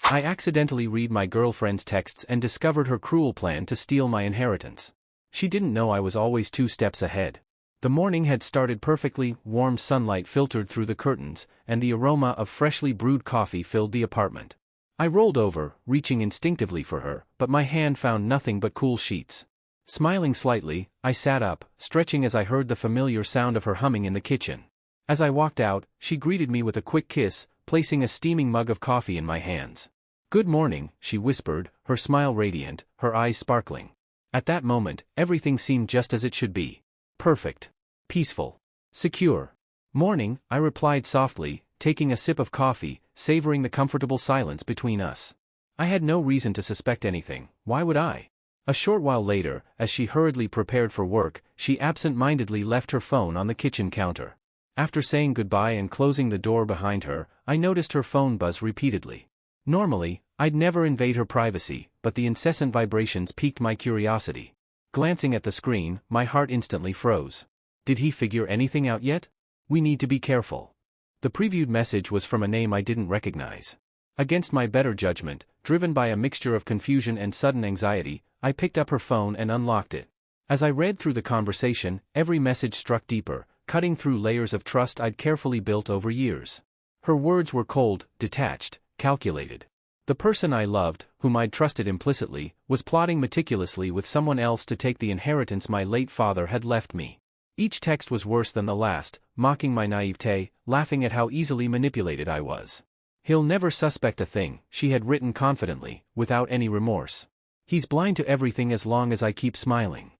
I accidentally read my girlfriend's texts and discovered her cruel plan to steal my inheritance. She didn't know I was always 2 steps ahead. The morning had started perfectly, warm sunlight filtered through the curtains, and the aroma of freshly brewed coffee filled the apartment. I rolled over, reaching instinctively for her, but my hand found nothing but cool sheets. Smiling slightly, I sat up, stretching as I heard the familiar sound of her humming in the kitchen. As I walked out, she greeted me with a quick kiss, placing a steaming mug of coffee in my hands. "Good morning," she whispered, her smile radiant, her eyes sparkling. At that moment, everything seemed just as it should be. Perfect. Peaceful. Secure. "Morning," I replied softly, taking a sip of coffee, savoring the comfortable silence between us. I had no reason to suspect anything, why would I? A short while later, as she hurriedly prepared for work, she absent-mindedly left her phone on the kitchen counter. After saying goodbye and closing the door behind her, I noticed her phone buzz repeatedly. Normally, I'd never invade her privacy, but the incessant vibrations piqued my curiosity. Glancing at the screen, my heart instantly froze. Did he figure anything out yet? We need to be careful. The previewed message was from a name I didn't recognize. Against my better judgment, driven by a mixture of confusion and sudden anxiety, I picked up her phone and unlocked it. As I read through the conversation, every message struck deeper, cutting through layers of trust I'd carefully built over years. Her words were cold, detached, calculated. The person I loved, whom I'd trusted implicitly, was plotting meticulously with someone else to take the inheritance my late father had left me. Each text was worse than the last, mocking my naivete, laughing at how easily manipulated I was. "He'll never suspect a thing," she had written confidently, without any remorse. "He's blind to everything as long as I keep smiling."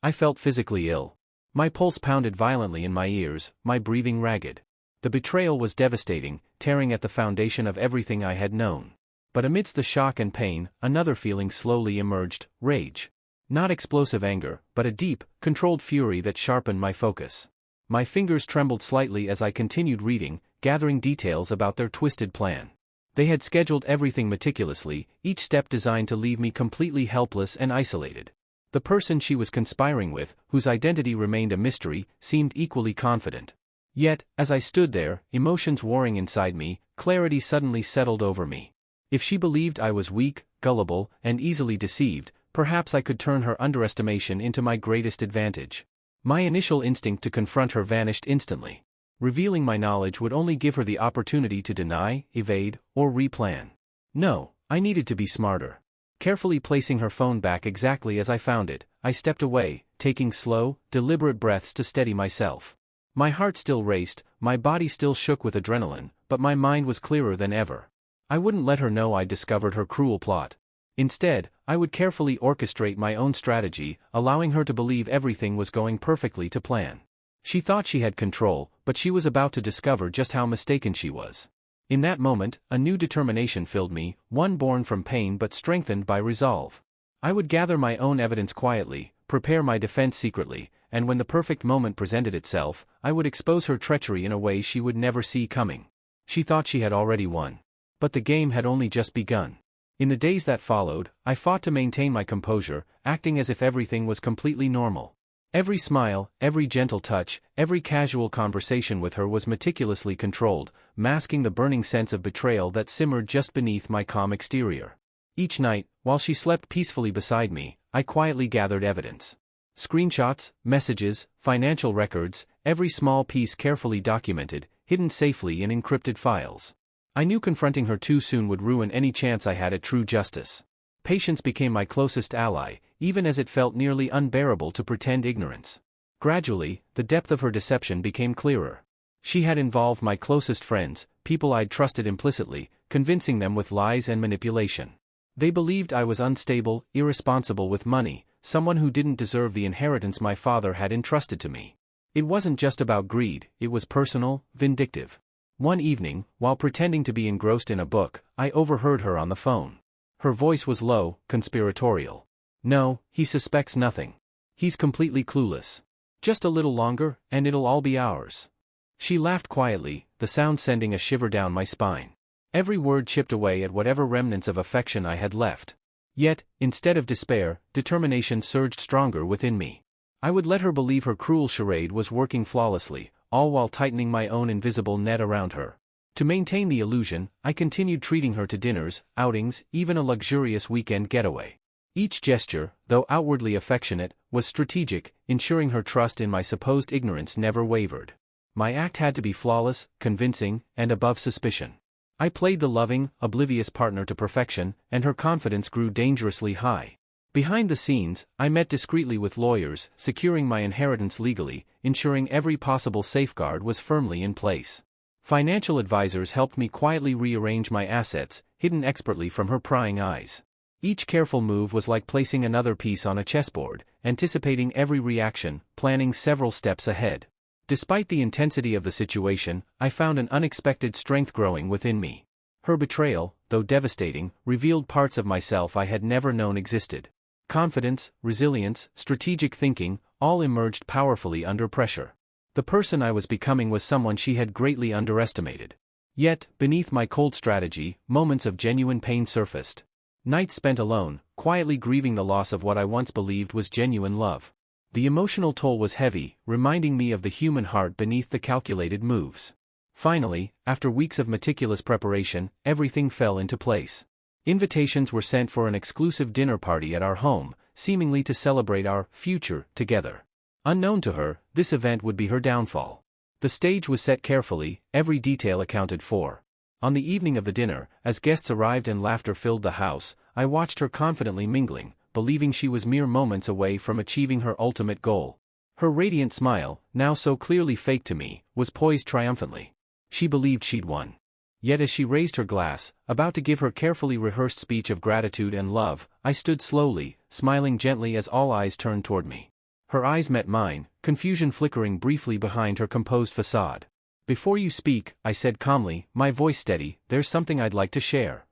I felt physically ill. My pulse pounded violently in my ears, my breathing ragged. The betrayal was devastating, tearing at the foundation of everything I had known. But amidst the shock and pain, another feeling slowly emerged: rage. Not explosive anger, but a deep, controlled fury that sharpened my focus. My fingers trembled slightly as I continued reading, gathering details about their twisted plan. They had scheduled everything meticulously, each step designed to leave me completely helpless and isolated. The person she was conspiring with, whose identity remained a mystery, seemed equally confident. Yet, as I stood there, emotions warring inside me, clarity suddenly settled over me. If she believed I was weak, gullible, and easily deceived, perhaps I could turn her underestimation into my greatest advantage. My initial instinct to confront her vanished instantly. Revealing my knowledge would only give her the opportunity to deny, evade, or replan. No, I needed to be smarter. Carefully placing her phone back exactly as I found it, I stepped away, taking slow, deliberate breaths to steady myself. My heart still raced, my body still shook with adrenaline, but my mind was clearer than ever. I wouldn't let her know I'd discovered her cruel plot. Instead, I would carefully orchestrate my own strategy, allowing her to believe everything was going perfectly to plan. She thought she had control, but she was about to discover just how mistaken she was. In that moment, a new determination filled me, one born from pain but strengthened by resolve. I would gather my own evidence quietly, prepare my defense secretly, and when the perfect moment presented itself, I would expose her treachery in a way she would never see coming. She thought she had already won. But the game had only just begun. In the days that followed, I fought to maintain my composure, acting as if everything was completely normal. Every smile, every gentle touch, every casual conversation with her was meticulously controlled, masking the burning sense of betrayal that simmered just beneath my calm exterior. Each night, while she slept peacefully beside me, I quietly gathered evidence. Screenshots, messages, financial records, every small piece carefully documented, hidden safely in encrypted files. I knew confronting her too soon would ruin any chance I had at true justice. Patience became my closest ally, even as it felt nearly unbearable to pretend ignorance. Gradually, the depth of her deception became clearer. She had involved my closest friends, people I'd trusted implicitly, convincing them with lies and manipulation. They believed I was unstable, irresponsible with money, someone who didn't deserve the inheritance my father had entrusted to me. It wasn't just about greed, it was personal, vindictive. One evening, while pretending to be engrossed in a book, I overheard her on the phone. Her voice was low, conspiratorial. "No, he suspects nothing. He's completely clueless. Just a little longer, and it'll all be ours." She laughed quietly, the sound sending a shiver down my spine. Every word chipped away at whatever remnants of affection I had left. Yet, instead of despair, determination surged stronger within me. I would let her believe her cruel charade was working flawlessly, all while tightening my own invisible net around her. To maintain the illusion, I continued treating her to dinners, outings, even a luxurious weekend getaway. Each gesture, though outwardly affectionate, was strategic, ensuring her trust in my supposed ignorance never wavered. My act had to be flawless, convincing, and above suspicion. I played the loving, oblivious partner to perfection, and her confidence grew dangerously high. Behind the scenes, I met discreetly with lawyers, securing my inheritance legally, ensuring every possible safeguard was firmly in place. Financial advisors helped me quietly rearrange my assets, hidden expertly from her prying eyes. Each careful move was like placing another piece on a chessboard, anticipating every reaction, planning several steps ahead. Despite the intensity of the situation, I found an unexpected strength growing within me. Her betrayal, though devastating, revealed parts of myself I had never known existed. Confidence, resilience, strategic thinking, all emerged powerfully under pressure. The person I was becoming was someone she had greatly underestimated. Yet, beneath my cold strategy, moments of genuine pain surfaced. Nights spent alone, quietly grieving the loss of what I once believed was genuine love. The emotional toll was heavy, reminding me of the human heart beneath the calculated moves. Finally, after weeks of meticulous preparation, everything fell into place. Invitations were sent for an exclusive dinner party at our home, seemingly to celebrate our future together. Unknown to her, this event would be her downfall. The stage was set carefully, every detail accounted for. On the evening of the dinner, as guests arrived and laughter filled the house, I watched her confidently mingling, believing she was mere moments away from achieving her ultimate goal. Her radiant smile, now so clearly fake to me, was poised triumphantly. She believed she'd won. Yet as she raised her glass, about to give her carefully rehearsed speech of gratitude and love, I stood slowly, smiling gently as all eyes turned toward me. Her eyes met mine, confusion flickering briefly behind her composed facade. "Before you speak," I said calmly, my voice steady, "there's something I'd like to share."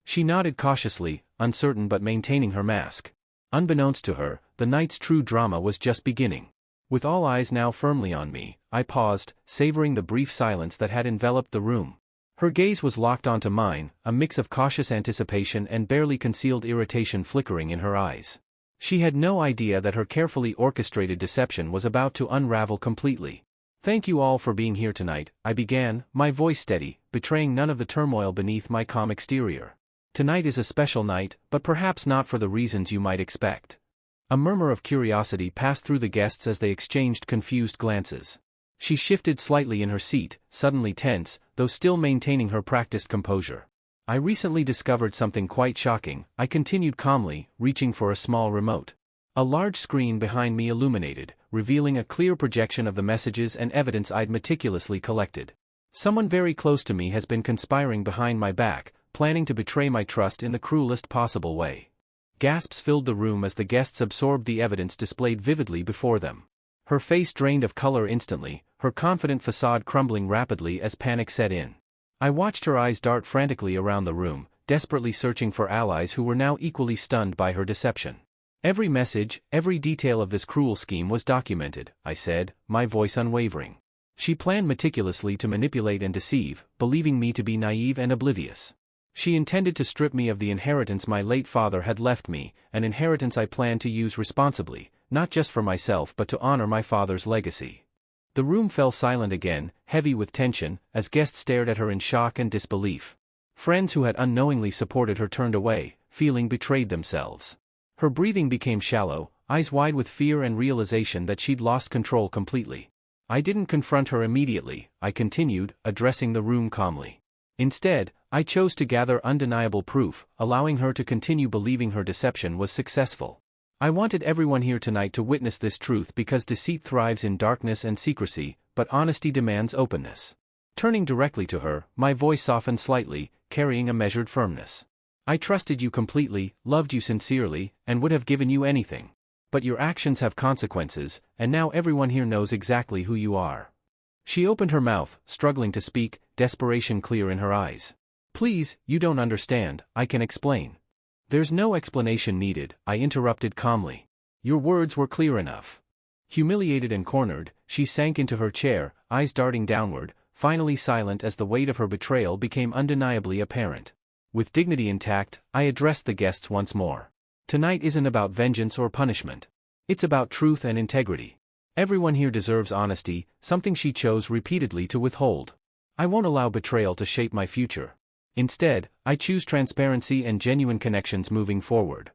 She nodded cautiously, uncertain but maintaining her mask. Unbeknownst to her, the night's true drama was just beginning. With all eyes now firmly on me, I paused, savoring the brief silence that had enveloped the room. Her gaze was locked onto mine, a mix of cautious anticipation and barely concealed irritation flickering in her eyes. She had no idea that her carefully orchestrated deception was about to unravel completely. "Thank you all for being here tonight," I began, my voice steady, betraying none of the turmoil beneath my calm exterior. "Tonight is a special night, but perhaps not for the reasons you might expect." A murmur of curiosity passed through the guests as they exchanged confused glances. She shifted slightly in her seat, suddenly tense, though still maintaining her practiced composure. "I recently discovered something quite shocking," I continued calmly, reaching for a small remote. A large screen behind me illuminated, revealing a clear projection of the messages and evidence I'd meticulously collected. "Someone very close to me has been conspiring behind my back, planning to betray my trust in the cruelest possible way." Gasps filled the room as the guests absorbed the evidence displayed vividly before them. Her face drained of color instantly, her confident facade crumbling rapidly as panic set in. I watched her eyes dart frantically around the room, desperately searching for allies who were now equally stunned by her deception. "Every message, every detail of this cruel scheme was documented," I said, my voice unwavering. "She planned meticulously to manipulate and deceive, believing me to be naive and oblivious. She intended to strip me of the inheritance my late father had left me, an inheritance I planned to use responsibly, not just for myself but to honor my father's legacy." The room fell silent again, heavy with tension, as guests stared at her in shock and disbelief. Friends who had unknowingly supported her turned away, feeling betrayed themselves. Her breathing became shallow, eyes wide with fear and realization that she'd lost control completely. I didn't confront her immediately, I continued, addressing the room calmly. Instead, I chose to gather undeniable proof, allowing her to continue believing her deception was successful. I wanted everyone here tonight to witness this truth because deceit thrives in darkness and secrecy, but honesty demands openness. Turning directly to her, my voice softened slightly, carrying a measured firmness. "I trusted you completely, loved you sincerely, and would have given you anything. But your actions have consequences, and now everyone here knows exactly who you are." She opened her mouth, struggling to speak, desperation clear in her eyes. "Please, you don't understand, I can explain." "There's no explanation needed," I interrupted calmly. "Your words were clear enough." Humiliated and cornered, she sank into her chair, eyes darting downward, finally silent as the weight of her betrayal became undeniably apparent. With dignity intact, I addressed the guests once more. "Tonight isn't about vengeance or punishment. It's about truth and integrity. Everyone here deserves honesty, something she chose repeatedly to withhold. I won't allow betrayal to shape my future. Instead, I choose transparency and genuine connections moving forward.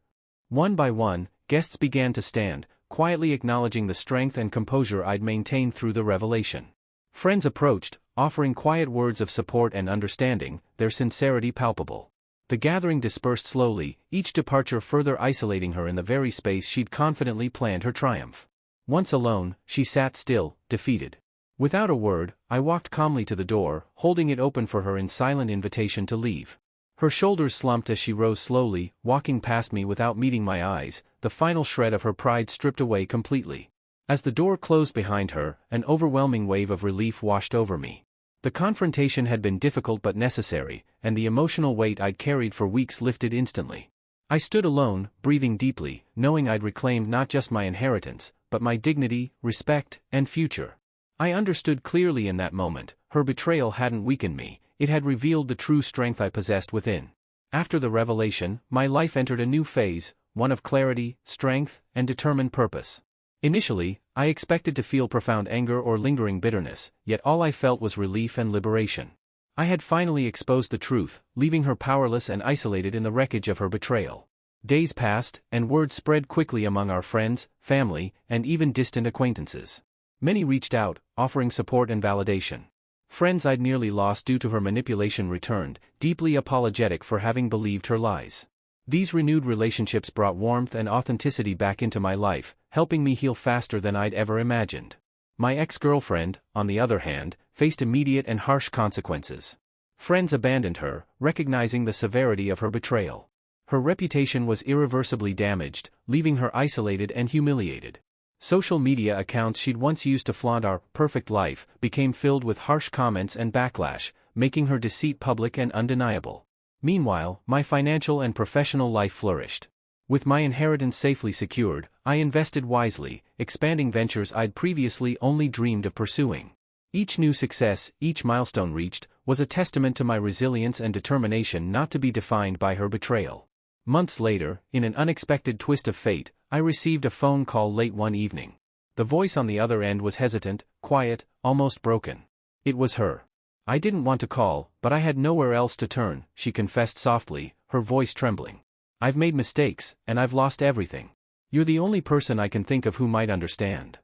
One by one, guests began to stand, quietly acknowledging the strength and composure I'd maintained through the revelation. Friends approached, offering quiet words of support and understanding, their sincerity palpable. The gathering dispersed slowly, each departure further isolating her in the very space she'd confidently planned her triumph. Once alone, she sat still, defeated. Without a word, I walked calmly to the door, holding it open for her in silent invitation to leave. Her shoulders slumped as she rose slowly, walking past me without meeting my eyes, the final shred of her pride stripped away completely. As the door closed behind her, an overwhelming wave of relief washed over me. The confrontation had been difficult but necessary, and the emotional weight I'd carried for weeks lifted instantly. I stood alone, breathing deeply, knowing I'd reclaimed not just my inheritance, but my dignity, respect, and future. I understood clearly in that moment, her betrayal hadn't weakened me, it had revealed the true strength I possessed within. After the revelation, my life entered a new phase, one of clarity, strength, and determined purpose. Initially, I expected to feel profound anger or lingering bitterness, yet all I felt was relief and liberation. I had finally exposed the truth, leaving her powerless and isolated in the wreckage of her betrayal. Days passed, and word spread quickly among our friends, family, and even distant acquaintances. Many reached out, offering support and validation. Friends I'd nearly lost due to her manipulation returned, deeply apologetic for having believed her lies. These renewed relationships brought warmth and authenticity back into my life, helping me heal faster than I'd ever imagined. My ex-girlfriend, on the other hand, faced immediate and harsh consequences. Friends abandoned her, recognizing the severity of her betrayal. Her reputation was irreversibly damaged, leaving her isolated and humiliated. Social media accounts she'd once used to flaunt our perfect life became filled with harsh comments and backlash, making her deceit public and undeniable. Meanwhile, my financial and professional life flourished. With my inheritance safely secured, I invested wisely, expanding ventures I'd previously only dreamed of pursuing. Each new success, each milestone reached, was a testament to my resilience and determination not to be defined by her betrayal. Months later, in an unexpected twist of fate, I received a phone call late one evening. The voice on the other end was hesitant, quiet, almost broken. It was her. I didn't want to call, but I had nowhere else to turn, she confessed softly, her voice trembling. I've made mistakes, and I've lost everything. You're the only person I can think of who might understand.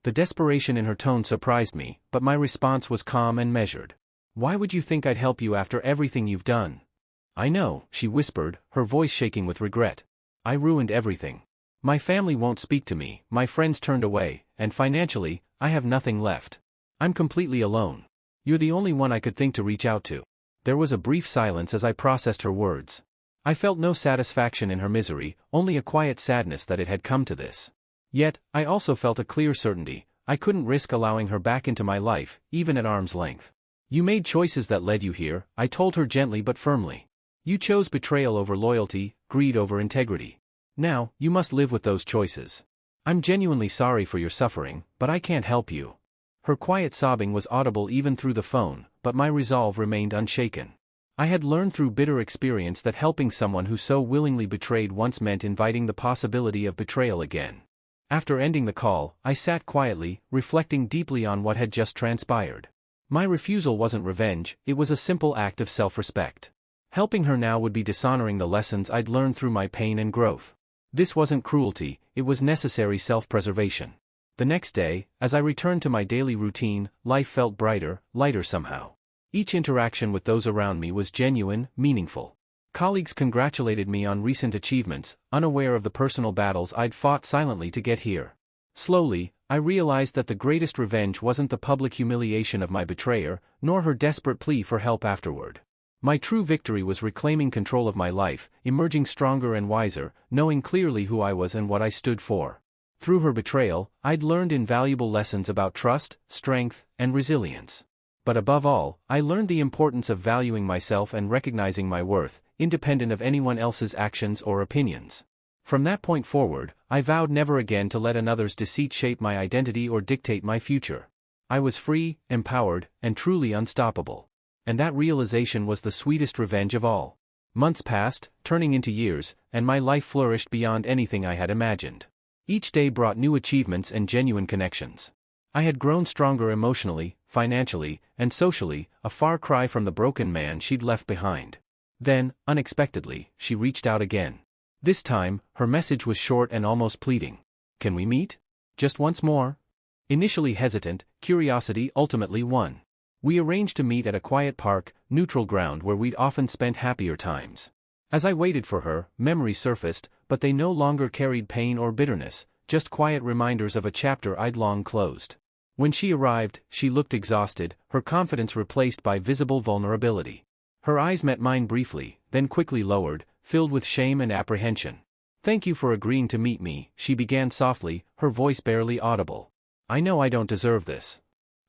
The desperation in her tone surprised me, but my response was calm and measured. Why would you think I'd help you after everything you've done? I know, she whispered, her voice shaking with regret. I ruined everything. My family won't speak to me, my friends turned away, and financially, I have nothing left. I'm completely alone. You're the only one I could think to reach out to. There was a brief silence as I processed her words. I felt no satisfaction in her misery, only a quiet sadness that it had come to this. Yet, I also felt a clear certainty, I couldn't risk allowing her back into my life, even at arm's length. You made choices that led you here, I told her gently but firmly. You chose betrayal over loyalty, greed over integrity. Now, you must live with those choices. I'm genuinely sorry for your suffering, but I can't help you. Her quiet sobbing was audible even through the phone, but my resolve remained unshaken. I had learned through bitter experience that helping someone who so willingly betrayed once meant inviting the possibility of betrayal again. After ending the call, I sat quietly, reflecting deeply on what had just transpired. My refusal wasn't revenge, it was a simple act of self-respect. Helping her now would be dishonoring the lessons I'd learned through my pain and growth. This wasn't cruelty, it was necessary self-preservation. The next day, as I returned to my daily routine, life felt brighter, lighter somehow. Each interaction with those around me was genuine, meaningful. Colleagues congratulated me on recent achievements, unaware of the personal battles I'd fought silently to get here. Slowly, I realized that the greatest revenge wasn't the public humiliation of my betrayer, nor her desperate plea for help afterward. My true victory was reclaiming control of my life, emerging stronger and wiser, knowing clearly who I was and what I stood for. Through her betrayal, I'd learned invaluable lessons about trust, strength, and resilience. But above all, I learned the importance of valuing myself and recognizing my worth, independent of anyone else's actions or opinions. From that point forward, I vowed never again to let another's deceit shape my identity or dictate my future. I was free, empowered, and truly unstoppable. And that realization was the sweetest revenge of all. Months passed, turning into years, and my life flourished beyond anything I had imagined. Each day brought new achievements and genuine connections. I had grown stronger emotionally, financially, and socially, a far cry from the broken man she'd left behind. Then, unexpectedly, she reached out again. This time, her message was short and almost pleading. "Can we meet? Just once more?" Initially hesitant, curiosity ultimately won. We arranged to meet at a quiet park, neutral ground where we'd often spent happier times. As I waited for her, memories surfaced, but they no longer carried pain or bitterness, just quiet reminders of a chapter I'd long closed. When she arrived, she looked exhausted, her confidence replaced by visible vulnerability. Her eyes met mine briefly, then quickly lowered, filled with shame and apprehension. "Thank you for agreeing to meet me," she began softly, her voice barely audible. "I know I don't deserve this."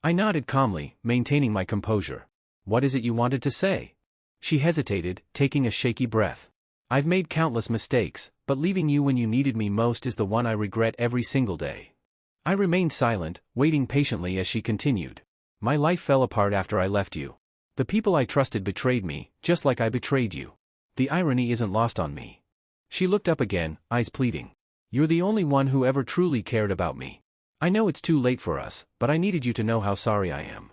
I nodded calmly, maintaining my composure. "What is it you wanted to say?" She hesitated, taking a shaky breath. "I've made countless mistakes, but leaving you when you needed me most is the one I regret every single day." I remained silent, waiting patiently as she continued. "My life fell apart after I left you. The people I trusted betrayed me, just like I betrayed you. The irony isn't lost on me." She looked up again, eyes pleading. "You're the only one who ever truly cared about me. I know it's too late for us, but I needed you to know how sorry I am."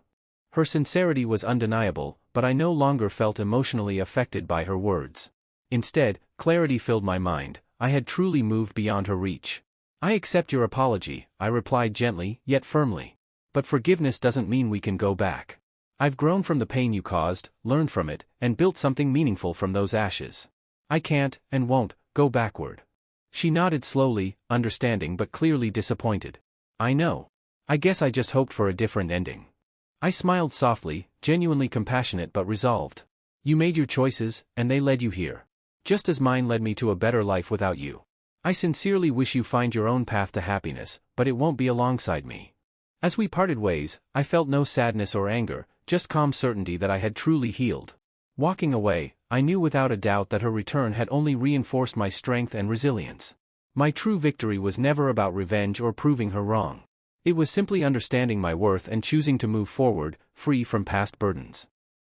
Her sincerity was undeniable, but I no longer felt emotionally affected by her words. Instead, clarity filled my mind. I had truly moved beyond her reach. "I accept your apology," I replied gently, yet firmly. "But forgiveness doesn't mean we can go back. I've grown from the pain you caused, learned from it, and built something meaningful from those ashes. I can't, and won't, go backward." She nodded slowly, understanding but clearly disappointed. "I know. I guess I just hoped for a different ending." I smiled softly, genuinely compassionate but resolved. "You made your choices, and they led you here. Just as mine led me to a better life without you. I sincerely wish you find your own path to happiness, but it won't be alongside me." As we parted ways, I felt no sadness or anger, just calm certainty that I had truly healed. Walking away, I knew without a doubt that her return had only reinforced my strength and resilience. My true victory was never about revenge or proving her wrong. It was simply understanding my worth and choosing to move forward, free from past burdens.